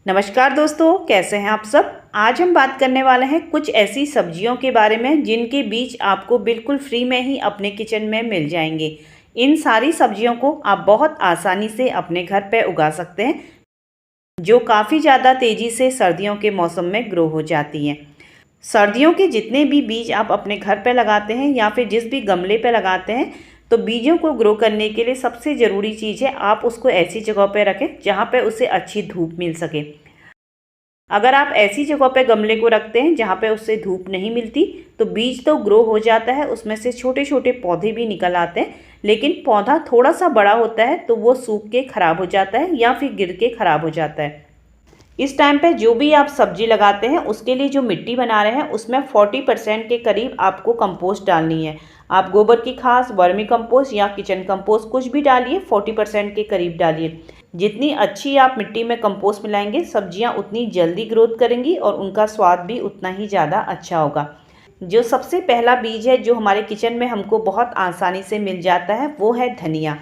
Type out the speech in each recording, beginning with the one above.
नमस्कार दोस्तों, कैसे हैं आप सब। आज हम बात करने वाले हैं कुछ ऐसी सब्जियों के बारे में जिनके बीज आपको बिल्कुल फ्री में ही अपने किचन में मिल जाएंगे। इन सारी सब्जियों को आप बहुत आसानी से अपने घर पे उगा सकते हैं, जो काफ़ी ज़्यादा तेज़ी से सर्दियों के मौसम में ग्रो हो जाती हैं। सर्दियों के जितने भी बीज आप अपने घर पे लगाते हैं या फिर जिस भी गमले पे लगाते हैं, तो बीजों को ग्रो करने के लिए सबसे ज़रूरी चीज़ है आप उसको ऐसी जगह पे रखें जहाँ पे उसे अच्छी धूप मिल सके। अगर आप ऐसी जगह पे गमले को रखते हैं जहाँ पे उससे धूप नहीं मिलती, तो बीज तो ग्रो हो जाता है, उसमें से छोटे छोटे पौधे भी निकल आते हैं, लेकिन पौधा थोड़ा सा बड़ा होता है तो वो सूख के ख़राब हो जाता है या फिर गिर के ख़राब हो जाता है। इस टाइम पे जो भी आप सब्जी लगाते हैं उसके लिए जो मिट्टी बना रहे हैं उसमें 40% के करीब आपको कंपोस्ट डालनी है। आप गोबर की खाद, वर्मी कंपोस्ट या किचन कंपोस्ट कुछ भी डालिए, 40% के करीब डालिए। जितनी अच्छी आप मिट्टी में कंपोस्ट मिलाएंगे, सब्जियां उतनी जल्दी ग्रोथ करेंगी और उनका स्वाद भी उतना ही ज़्यादा अच्छा होगा। जो सबसे पहला बीज है जो हमारे किचन में हमको बहुत आसानी से मिल जाता है वो है धनिया।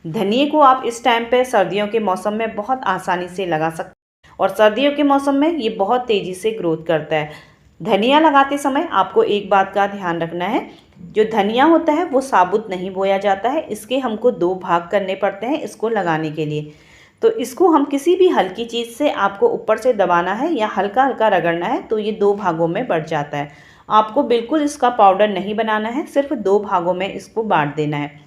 धनिए को आप इस टाइम पे सर्दियों के मौसम में बहुत आसानी से लगा सकते हैं और सर्दियों के मौसम में ये बहुत तेज़ी से ग्रोथ करता है। धनिया लगाते समय आपको एक बात का ध्यान रखना है, जो धनिया होता है वो साबुत नहीं बोया जाता है, इसके हमको 2 भाग करने पड़ते हैं इसको लगाने के लिए। तो इसको हम किसी भी हल्की चीज़ से आपको ऊपर से दबाना है या हल्का हल्का रगड़ना है तो ये 2 भागों में बढ़ जाता है। आपको बिल्कुल इसका पाउडर नहीं बनाना है, सिर्फ 2 भागों में इसको बांट देना है।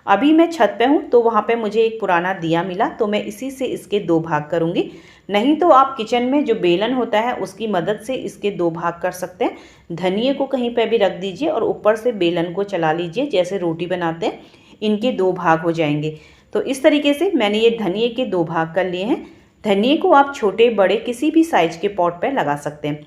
अभी मैं छत पे हूँ तो वहाँ पे मुझे एक पुराना दिया मिला, तो मैं इसी से इसके 2 भाग करूँगी। नहीं तो आप किचन में जो बेलन होता है उसकी मदद से इसके 2 भाग कर सकते हैं। धनिए को कहीं पे भी रख दीजिए और ऊपर से बेलन को चला लीजिए, जैसे रोटी बनाते हैं, इनके 2 भाग हो जाएंगे। तो इस तरीके से मैंने ये धनिए के 2 भाग कर लिए हैं। धनिए को आप छोटे बड़े किसी भी साइज़ के पॉट पर लगा सकते हैं।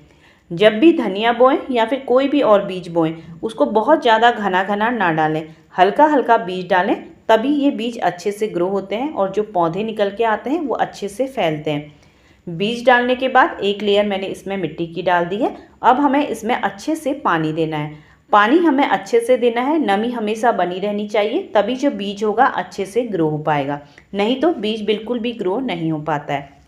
जब भी धनिया बोएं या फिर कोई भी और बीज बोएं, उसको बहुत ज़्यादा घना घना ना डालें, हल्का हल्का बीज डालें, तभी ये बीज अच्छे से ग्रो होते हैं और जो पौधे निकल के आते हैं वो अच्छे से फैलते हैं। बीज डालने के बाद एक लेयर मैंने इसमें मिट्टी की डाल दी है। अब हमें इसमें अच्छे से पानी देना है। पानी हमें अच्छे से देना है, नमी हमेशा बनी रहनी चाहिए, तभी जो बीज होगा अच्छे से ग्रो हो पाएगा, नहीं तो बीज बिल्कुल भी ग्रो नहीं हो पाता है।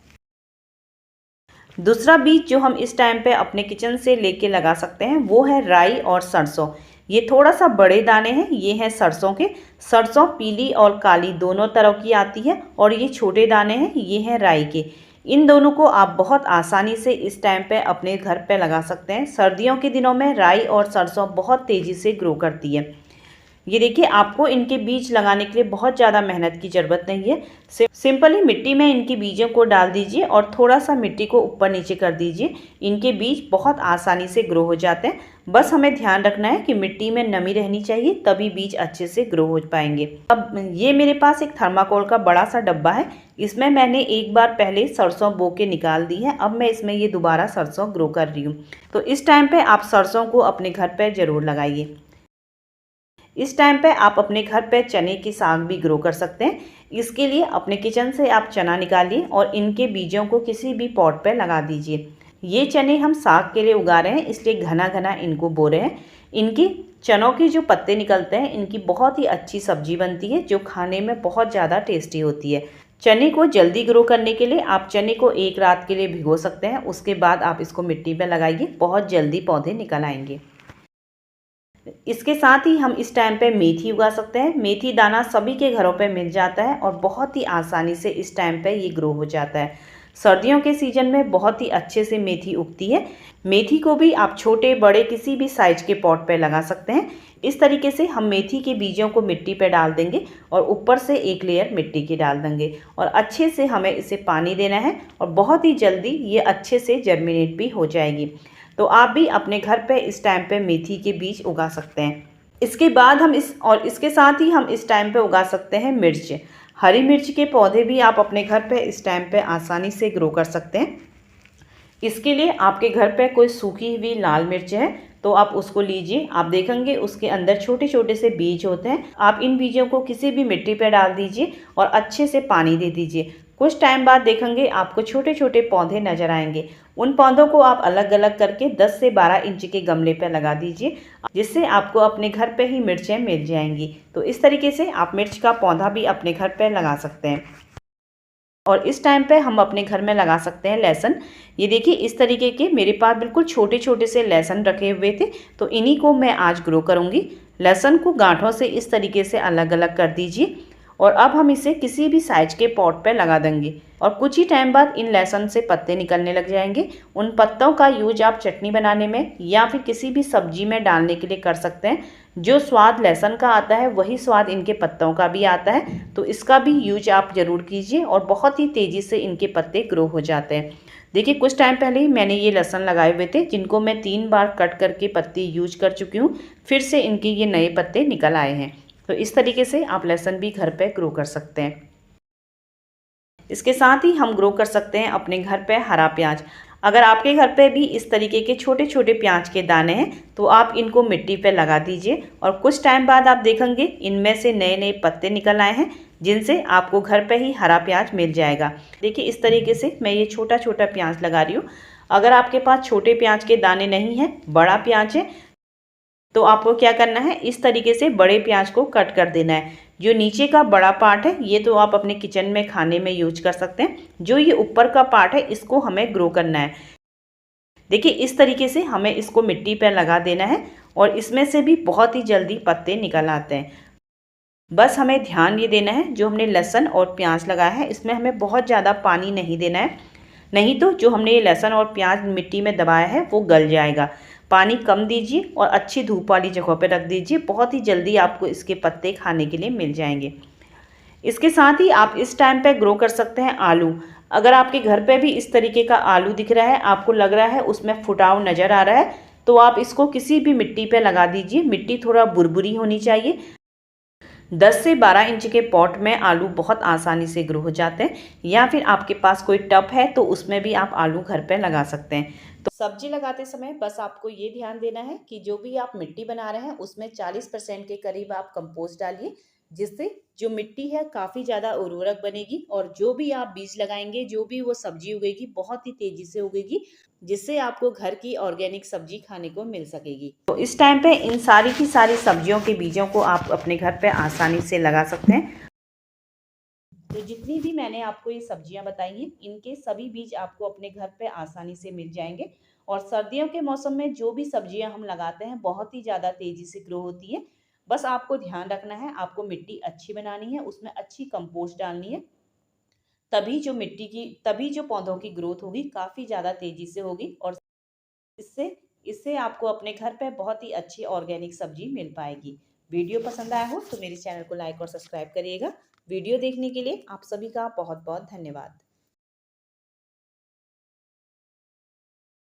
दूसरा बीज जो हम इस टाइम पे अपने किचन से लेके लगा सकते हैं वो है राई और सरसों। ये थोड़ा सा बड़े दाने हैं, ये हैं सरसों के। सरसों पीली और काली दोनों तरह की आती है और ये छोटे दाने हैं, ये हैं राई के। इन दोनों को आप बहुत आसानी से इस टाइम पे अपने घर पे लगा सकते हैं। सर्दियों के दिनों में राई और सरसों बहुत तेज़ी से ग्रो करती है। ये देखिए, आपको इनके बीज लगाने के लिए बहुत ज़्यादा मेहनत की ज़रूरत नहीं है। सिंपली मिट्टी में इनके बीजों को डाल दीजिए और थोड़ा सा मिट्टी को ऊपर नीचे कर दीजिए। इनके बीज बहुत आसानी से ग्रो हो जाते हैं। बस हमें ध्यान रखना है कि मिट्टी में नमी रहनी चाहिए, तभी बीज अच्छे से ग्रो हो पाएंगे। अब ये मेरे पास एक थर्माकोल का बड़ा सा डब्बा है, इसमें मैंने एक बार पहले सरसों बो के निकाल दी है। अब मैं इसमें ये दोबारा सरसों ग्रो कर रही हूँ। तो इस टाइम पे आप सरसों को अपने घर पर ज़रूर लगाइए। इस टाइम पे आप अपने घर पे चने की साग भी ग्रो कर सकते हैं। इसके लिए अपने किचन से आप चना निकालिए और इनके बीजों को किसी भी पॉट पे लगा दीजिए। ये चने हम साग के लिए उगा रहे हैं, इसलिए घना घना इनको बो रहे हैं। इनकी चनों के जो पत्ते निकलते हैं, इनकी बहुत ही अच्छी सब्जी बनती है जो खाने में बहुत ज़्यादा टेस्टी होती है। चने को जल्दी ग्रो करने के लिए आप चने को एक रात के लिए भिगो सकते हैं, उसके बाद आप इसको मिट्टी में लगाइए, बहुत जल्दी पौधे निकल आएंगे। इसके साथ ही हम इस टाइम पे मेथी उगा सकते हैं। मेथी दाना सभी के घरों पे मिल जाता है और बहुत ही आसानी से इस टाइम पे ये ग्रो हो जाता है। सर्दियों के सीजन में बहुत ही अच्छे से मेथी उगती है। मेथी को भी आप छोटे बड़े किसी भी साइज के पॉट पे लगा सकते हैं। इस तरीके से हम मेथी के बीजों को मिट्टी पे डाल देंगे और ऊपर से एक लेयर मिट्टी की डाल देंगे और अच्छे से हमें इसे पानी देना है और बहुत ही जल्दी ये अच्छे से जर्मिनेट भी हो जाएगी। तो आप भी अपने घर पे इस टाइम पे मेथी के बीज उगा सकते हैं। इसके बाद हम इसके साथ ही हम इस टाइम पे उगा सकते हैं मिर्च। हरी मिर्च के पौधे भी आप अपने घर पे इस टाइम पे आसानी से ग्रो कर सकते हैं। इसके लिए आपके घर पे कोई सूखी हुई लाल मिर्च है तो आप उसको लीजिए। आप देखेंगे उसके अंदर छोटे छोटे से बीज होते हैं। आप इन बीजों को किसी भी मिट्टी पे डाल दीजिए और अच्छे से पानी दे दीजिए। कुछ टाइम बाद देखेंगे आपको छोटे छोटे पौधे नजर आएंगे। उन पौधों को आप अलग अलग करके 10 से 12 इंच के गमले पे लगा दीजिए, जिससे आपको अपने घर पे ही मिर्चें मिल जाएंगी। तो इस तरीके से आप मिर्च का पौधा भी अपने घर पे लगा सकते हैं। और इस टाइम पे हम अपने घर में लगा सकते हैं लहसुन। ये देखिए इस तरीके के मेरे पास बिल्कुल छोटे छोटे से लहसुन रखे हुए थे, तो इन्हीं को मैं आज ग्रो करूँगी। लहसुन को गांठों से इस तरीके से अलग अलग कर दीजिए और अब हम इसे किसी भी साइज के पॉट पे लगा देंगे और कुछ ही टाइम बाद इन लहसुन से पत्ते निकलने लग जाएंगे। उन पत्तों का यूज आप चटनी बनाने में या फिर किसी भी सब्जी में डालने के लिए कर सकते हैं। जो स्वाद लहसुन का आता है वही स्वाद इनके पत्तों का भी आता है, तो इसका भी यूज आप ज़रूर कीजिए और बहुत ही तेज़ी से इनके पत्ते ग्रो हो जाते हैं। देखिए कुछ टाइम पहले ही मैंने ये लहसुन लगाए हुए थे, जिनको मैं 3 बार कट करके पत्ते यूज कर चुकी हूँ। फिर से इनके ये नए पत्ते निकल आए हैं। तो इस तरीके से आप लहसुन भी घर पे ग्रो कर सकते हैं। इसके साथ ही हम ग्रो कर सकते हैं अपने घर पे हरा प्याज। अगर आपके घर पे भी इस तरीके के छोटे छोटे प्याज के दाने हैं तो आप इनको मिट्टी पे लगा दीजिए और कुछ टाइम बाद आप देखेंगे इनमें से नए नए पत्ते निकल आए हैं, जिनसे आपको घर पे ही हरा प्याज मिल जाएगा। देखिए इस तरीके से मैं ये छोटा छोटा प्याज लगा रही हूँ। अगर आपके पास छोटे प्याज के दाने नहीं हैं, बड़ा प्याज है, तो आपको क्या करना है, इस तरीके से बड़े प्याज को कट कर देना है। जो नीचे का बड़ा पार्ट है ये तो आप अपने किचन में खाने में यूज कर सकते हैं। जो ये ऊपर का पार्ट है इसको हमें ग्रो करना है। देखिए इस तरीके से हमें इसको मिट्टी पर लगा देना है और इसमें से भी बहुत ही जल्दी पत्ते निकल आते हैं। बस हमें ध्यान ये देना है, जो हमने लहसुन और प्याज लगाया है इसमें हमें बहुत ज़्यादा पानी नहीं देना है, नहीं तो जो हमने ये लहसुन और प्याज मिट्टी में दबाया है वो गल जाएगा। पानी कम दीजिए और अच्छी धूप वाली जगह पर रख दीजिए, बहुत ही जल्दी आपको इसके पत्ते खाने के लिए मिल जाएंगे। इसके साथ ही आप इस टाइम पे ग्रो कर सकते हैं आलू। अगर आपके घर पे भी इस तरीके का आलू दिख रहा है, आपको लग रहा है उसमें फुटाव नज़र आ रहा है, तो आप इसको किसी भी मिट्टी पे लगा दीजिए। मिट्टी थोड़ा बुरबुरी होनी चाहिए। 10 से 12 इंच के पॉट में आलू बहुत आसानी से ग्रो हो जाते हैं, या फिर आपके पास कोई टब है तो उसमें भी आप आलू घर पे लगा सकते हैं। तो सब्जी लगाते समय बस आपको ये ध्यान देना है कि जो भी आप मिट्टी बना रहे हैं उसमें 40% के करीब आप कंपोस्ट डालिए, जिससे जो मिट्टी है काफ़ी ज़्यादा उर्वरक बनेगी और जो भी आप बीज लगाएंगे, जो भी वो सब्जी उगेगी बहुत ही तेज़ी से उगेगी, जिससे आपको घर की ऑर्गेनिक सब्जी खाने को मिल सकेगी। तो इस टाइम पे इन सारी की सारी सब्जियों के बीजों को आप अपने घर पे आसानी से लगा सकते हैं। तो जितनी भी मैंने आपको ये सब्जियां बताई हैं इनके सभी बीज आपको अपने घर पे आसानी से मिल जाएंगे। और सर्दियों के मौसम में जो भी सब्जियां हम लगाते हैं बहुत ही ज़्यादा तेज़ी से ग्रो होती है। बस आपको ध्यान रखना है, आपको मिट्टी अच्छी बनानी है, उसमें अच्छी कंपोस्ट डालनी है, तभी जो पौधों की ग्रोथ होगी काफ़ी ज़्यादा तेज़ी से होगी और इससे इससे आपको अपने घर पे बहुत ही अच्छी ऑर्गेनिक सब्जी मिल पाएगी। वीडियो पसंद आया हो तो मेरे चैनल को लाइक और सब्सक्राइब करिएगा। वीडियो देखने के लिए आप सभी का बहुत बहुत धन्यवाद।